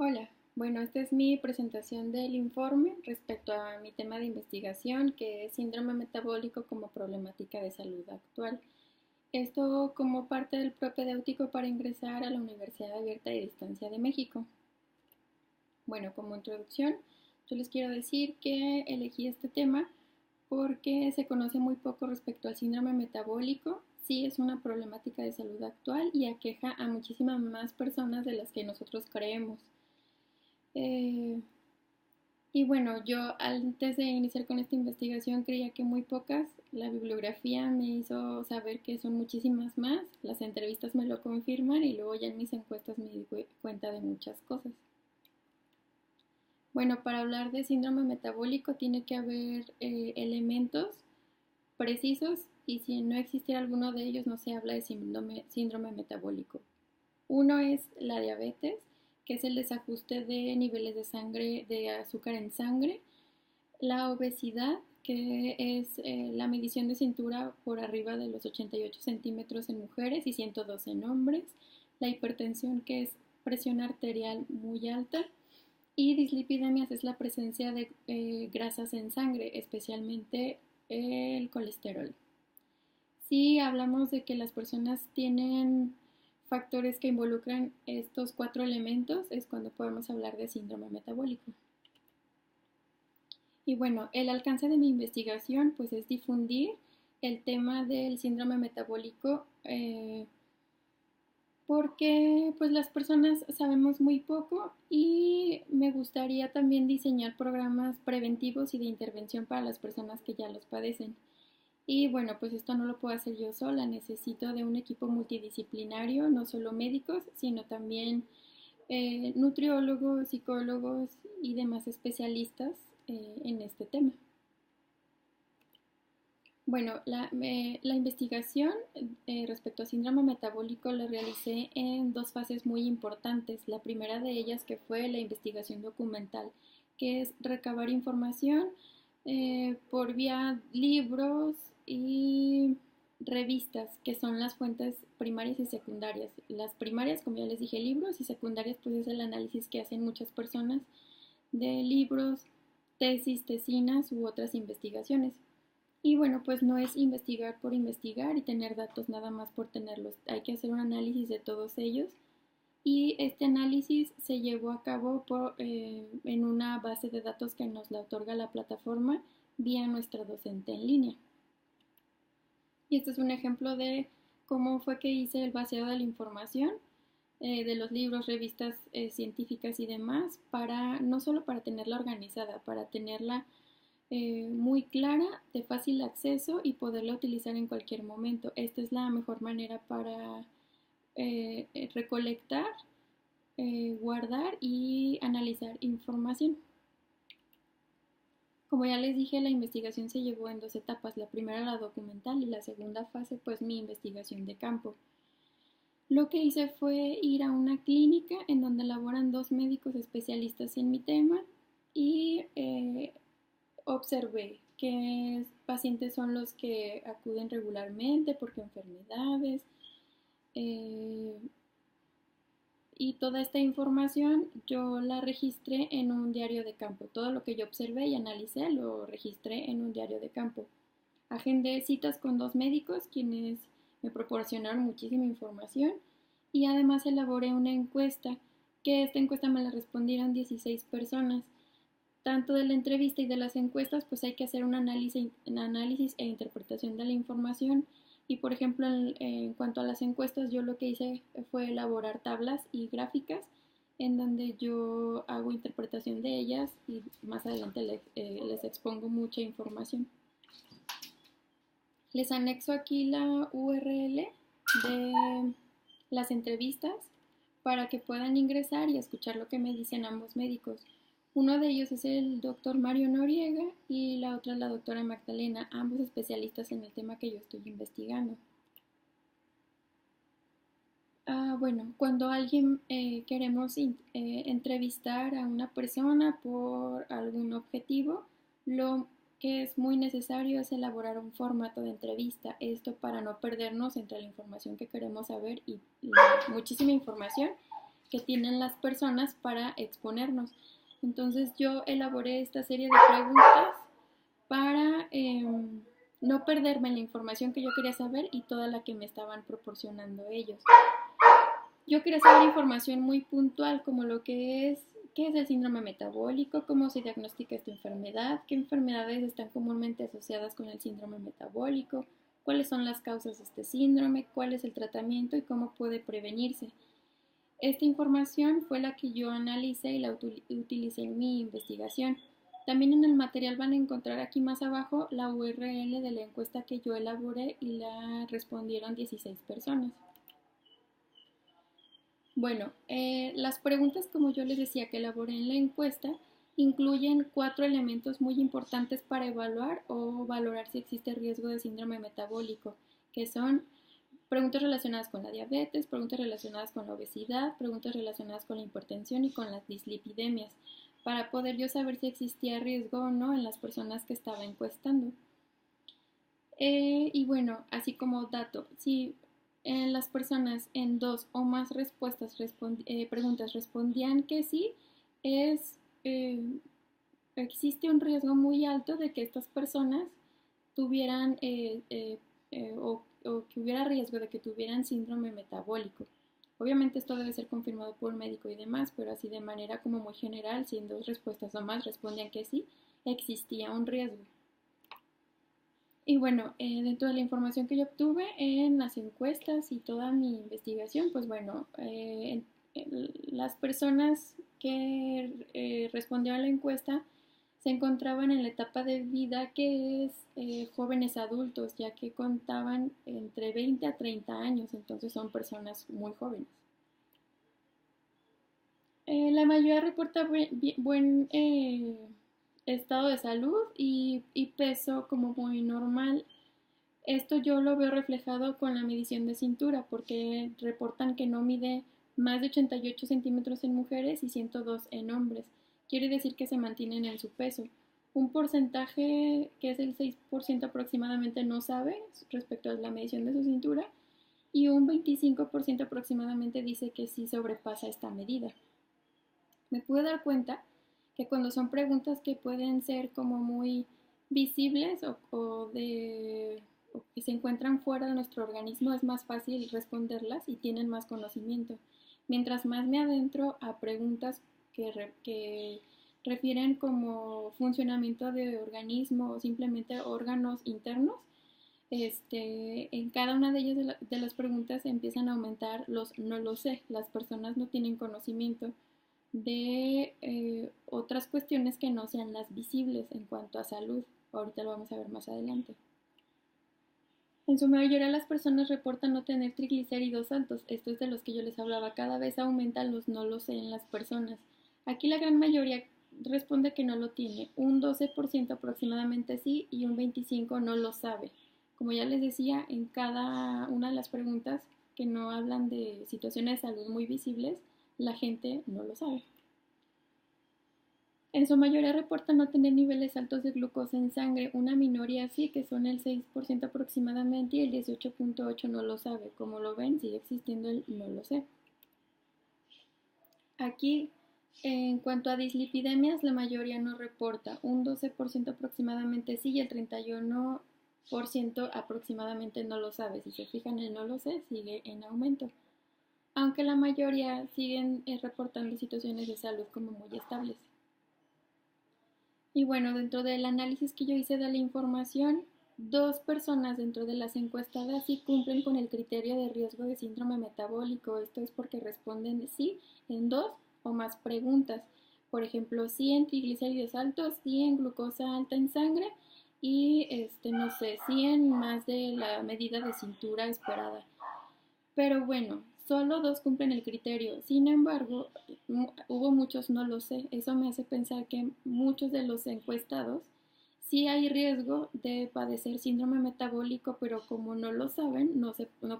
Hola, bueno, esta es mi presentación del informe respecto a mi tema de investigación, que es síndrome metabólico como problemática de salud actual. Esto como parte del propedéutico para ingresar a la Universidad Abierta y Distancia de México. Bueno, como introducción, yo les quiero decir que elegí este tema porque se conoce muy poco respecto al síndrome metabólico. Sí, es una problemática de salud actual y aqueja a muchísimas más personas de las que nosotros creemos. Eh, Y bueno, yo antes de iniciar con esta investigación creía que muy pocas, la bibliografía me hizo saber que son muchísimas más, las entrevistas me lo confirman y luego ya en mis encuestas me di cuenta de muchas cosas. Bueno, para hablar de síndrome metabólico tiene que haber elementos precisos y si no existiera alguno de ellos no se habla de síndrome metabólico. Uno es la diabetes, que es el desajuste de niveles de sangre, de azúcar en sangre. La obesidad, que es la medición de cintura por arriba de los 88 centímetros en mujeres y 112 en hombres. La hipertensión, que es presión arterial muy alta. Y dislipidemias es la presencia de grasas en sangre, especialmente el colesterol. Si hablamos de que las personas tienen factores que involucran estos cuatro elementos, es cuando podemos hablar de síndrome metabólico. Y bueno, el alcance de mi investigación pues es difundir el tema del síndrome metabólico porque pues las personas sabemos muy poco y me gustaría también diseñar programas preventivos y de intervención para las personas que ya los padecen. Y bueno, pues esto no lo puedo hacer yo sola, necesito de un equipo multidisciplinario, no solo médicos, sino también nutriólogos, psicólogos y demás especialistas en este tema. Bueno, la investigación respecto a síndrome metabólico la realicé en dos fases muy importantes. La primera de ellas que fue la investigación documental, que es recabar información por vía libros y revistas, que son las fuentes primarias y secundarias. Las primarias, como ya les dije, libros, y secundarias, pues es el análisis que hacen muchas personas de libros, tesis, tesinas u otras investigaciones. Y bueno, pues no es investigar por investigar y tener datos nada más por tenerlos. Hay que hacer un análisis de todos ellos. Y este análisis se llevó a cabo en una base de datos que nos la otorga la plataforma vía nuestra docente en línea. Y este es un ejemplo de cómo fue que hice el vaciado de la información de los libros, revistas científicas y demás, para no solo para tenerla organizada, para tenerla muy clara, de fácil acceso y poderla utilizar en cualquier momento. Esta es la mejor manera para recolectar, guardar y analizar información. Como ya les dije, la investigación se llevó en dos etapas, la primera la documental y la segunda fase pues mi investigación de campo. Lo que hice fue ir a una clínica en donde laboran dos médicos especialistas en mi tema y observé qué pacientes son los que acuden regularmente, por qué enfermedades, eh, y toda esta información yo la registré en un diario de campo. Todo lo que yo observé y analicé lo registré en un diario de campo. Agendé citas con dos médicos quienes me proporcionaron muchísima información y además elaboré una encuesta, que esta encuesta me la respondieron 16 personas. Tanto de la entrevista y de las encuestas, pues hay que hacer un análisis e interpretación de la información. Y por ejemplo, en cuanto a las encuestas, yo lo que hice fue elaborar tablas y gráficas en donde yo hago interpretación de ellas y más adelante les expongo mucha información. Les anexo aquí la URL de las entrevistas para que puedan ingresar y escuchar lo que me dicen ambos médicos. Uno de ellos es el doctor Mario Noriega y la otra es la doctora Magdalena, ambos especialistas en el tema que yo estoy investigando. Bueno, cuando alguien queremos entrevistar a una persona por algún objetivo, lo que es muy necesario es elaborar un formato de entrevista. Esto para no perdernos entre la información que queremos saber y muchísima información que tienen las personas para exponernos. Entonces yo elaboré esta serie de preguntas para no perderme la información que yo quería saber y toda la que me estaban proporcionando ellos. Yo quería saber información muy puntual como lo que es, qué es el síndrome metabólico, cómo se diagnostica esta enfermedad, qué enfermedades están comúnmente asociadas con el síndrome metabólico, cuáles son las causas de este síndrome, cuál es el tratamiento y cómo puede prevenirse. Esta información fue la que yo analicé y la utilicé en mi investigación. También en el material van a encontrar aquí más abajo la URL de la encuesta que yo elaboré y la respondieron 16 personas. Bueno, las preguntas, como yo les decía, que elaboré en la encuesta, incluyen 4 elementos muy importantes para evaluar o valorar si existe riesgo de síndrome metabólico, que son preguntas relacionadas con la diabetes, preguntas relacionadas con la obesidad, preguntas relacionadas con la hipertensión y con las dislipidemias, para poder yo saber si existía riesgo o no en las personas que estaba encuestando. Y bueno, así como dato, si las personas en 2 o más preguntas respondían que sí, existe un riesgo muy alto de que estas personas tuvieran o que hubiera riesgo de que tuvieran síndrome metabólico. Obviamente esto debe ser confirmado por un médico y demás, pero así de manera como muy general, si en 2 respuestas o más respondían que sí, existía un riesgo. Y bueno, dentro de la información que yo obtuve en las encuestas y toda mi investigación, pues bueno, las personas que respondieron a la encuesta se encontraban en la etapa de vida que es jóvenes adultos, ya que contaban entre 20 a 30 años, entonces son personas muy jóvenes. La mayoría reporta buen estado de salud y peso como muy normal. Esto yo lo veo reflejado con la medición de cintura, porque reportan que no mide más de 88 centímetros en mujeres y 102 en hombres. Quiere decir que se mantienen en su peso. Un porcentaje que es el 6% aproximadamente no sabe respecto a la medición de su cintura y un 25% aproximadamente dice que sí sobrepasa esta medida. Me pude dar cuenta que cuando son preguntas que pueden ser como muy visibles o que se encuentran fuera de nuestro organismo, es más fácil responderlas y tienen más conocimiento. Mientras más me adentro a preguntas que refieren como funcionamiento de organismo o simplemente órganos internos, en cada una de ellas de las preguntas empiezan a aumentar los no lo sé. Las personas no tienen conocimiento de otras cuestiones que no sean las visibles en cuanto a salud. Ahorita lo vamos a ver más adelante. En su mayoría las personas reportan no tener triglicéridos altos. Esto es de los que yo les hablaba. Cada vez aumentan los no lo sé en las personas. Aquí la gran mayoría responde que no lo tiene. Un 12% aproximadamente sí y un 25% no lo sabe. Como ya les decía, en cada una de las preguntas que no hablan de situaciones de salud muy visibles, la gente no lo sabe. En su mayoría reportan no tener niveles altos de glucosa en sangre, una minoría sí, que son el 6% aproximadamente, y el 18.8% no lo sabe. Como lo ven, sigue existiendo el no lo sé. Aquí, en cuanto a dislipidemias, la mayoría no reporta, un 12% aproximadamente sí y el 31% aproximadamente no lo sabe. Si se fijan, el no lo sé sigue en aumento, aunque la mayoría siguen reportando situaciones de salud como muy estables. Y bueno, dentro del análisis que yo hice de la información, 2 personas dentro de las encuestadas sí cumplen con el criterio de riesgo de síndrome metabólico. Esto es porque responden sí en 2 o más preguntas. Por ejemplo, sí en triglicéridos altos, sí en glucosa alta en sangre y no sé, sí en más de la medida de cintura esperada. Pero bueno, solo 2 cumplen el criterio. Sin embargo, hubo muchos no lo sé. Eso me hace pensar que muchos de los encuestados sí hay riesgo de padecer síndrome metabólico, pero como no lo saben, no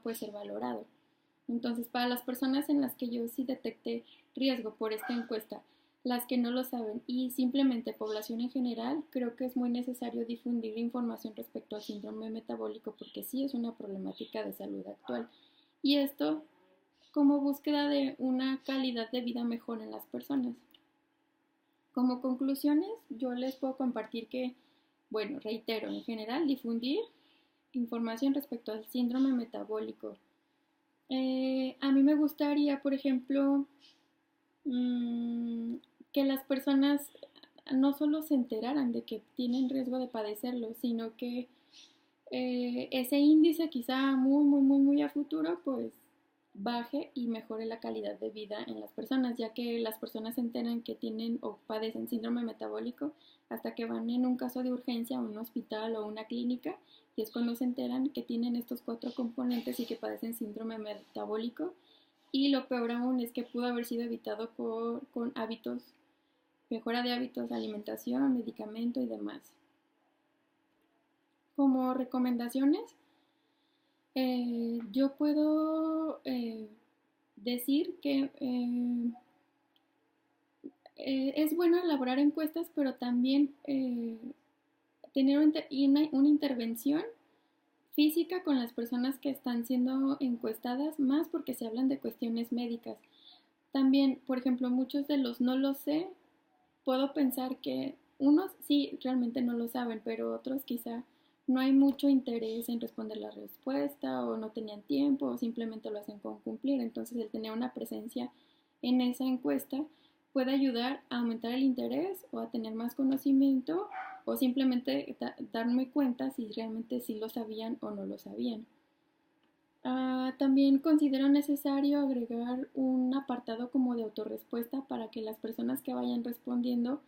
puede ser valorado. Entonces, para las personas en las que yo sí detecté riesgo por esta encuesta, las que no lo saben y simplemente población en general, creo que es muy necesario difundir información respecto al síndrome metabólico porque sí es una problemática de salud actual. Y esto como búsqueda de una calidad de vida mejor en las personas. Como conclusiones, yo les puedo compartir que, bueno, reitero, en general, difundir información respecto al síndrome metabólico. A mí me gustaría, por ejemplo, que las personas no solo se enteraran de que tienen riesgo de padecerlo, sino que ese índice quizá muy a futuro, pues baje y mejore la calidad de vida en las personas, ya que las personas se enteran que tienen o padecen síndrome metabólico hasta que van en un caso de urgencia a un hospital o una clínica, y es cuando se enteran que tienen estos 4 componentes y que padecen síndrome metabólico. Y lo peor aún es que pudo haber sido evitado con hábitos, mejora de hábitos, alimentación, medicamento y demás. Como recomendaciones, yo puedo decir que es bueno elaborar encuestas, pero también tener una intervención física con las personas que están siendo encuestadas, más porque se hablan de cuestiones médicas. También, por ejemplo, muchos de los no lo sé, puedo pensar que unos sí realmente no lo saben, pero otros quizá no hay mucho interés en responder la respuesta o no tenían tiempo o simplemente lo hacen con cumplir. Entonces el tener una presencia en esa encuesta puede ayudar a aumentar el interés o a tener más conocimiento o simplemente darme cuenta si realmente sí lo sabían o no lo sabían. También considero necesario agregar un apartado como de autorrespuesta para que las personas que vayan respondiendo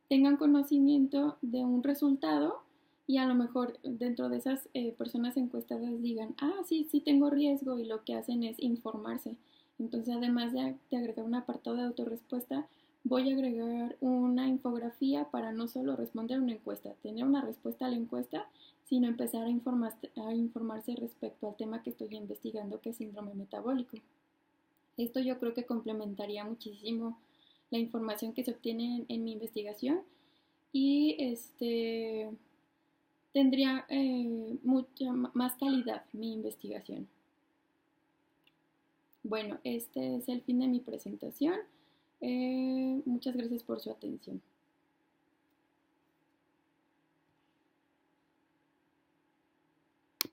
tengan conocimiento de un resultado y a lo mejor dentro de esas personas encuestadas digan, sí, sí tengo riesgo, y lo que hacen es informarse. Entonces, además de agregar un apartado de autorrespuesta, voy a agregar una infografía para no solo responder una encuesta, tener una respuesta a la encuesta, sino empezar a informarse respecto al tema que estoy investigando, que es síndrome metabólico. Esto yo creo que complementaría muchísimo la información que se obtiene en mi investigación y tendría mucha más calidad mi investigación. Bueno, este es el fin de mi presentación. Muchas gracias por su atención.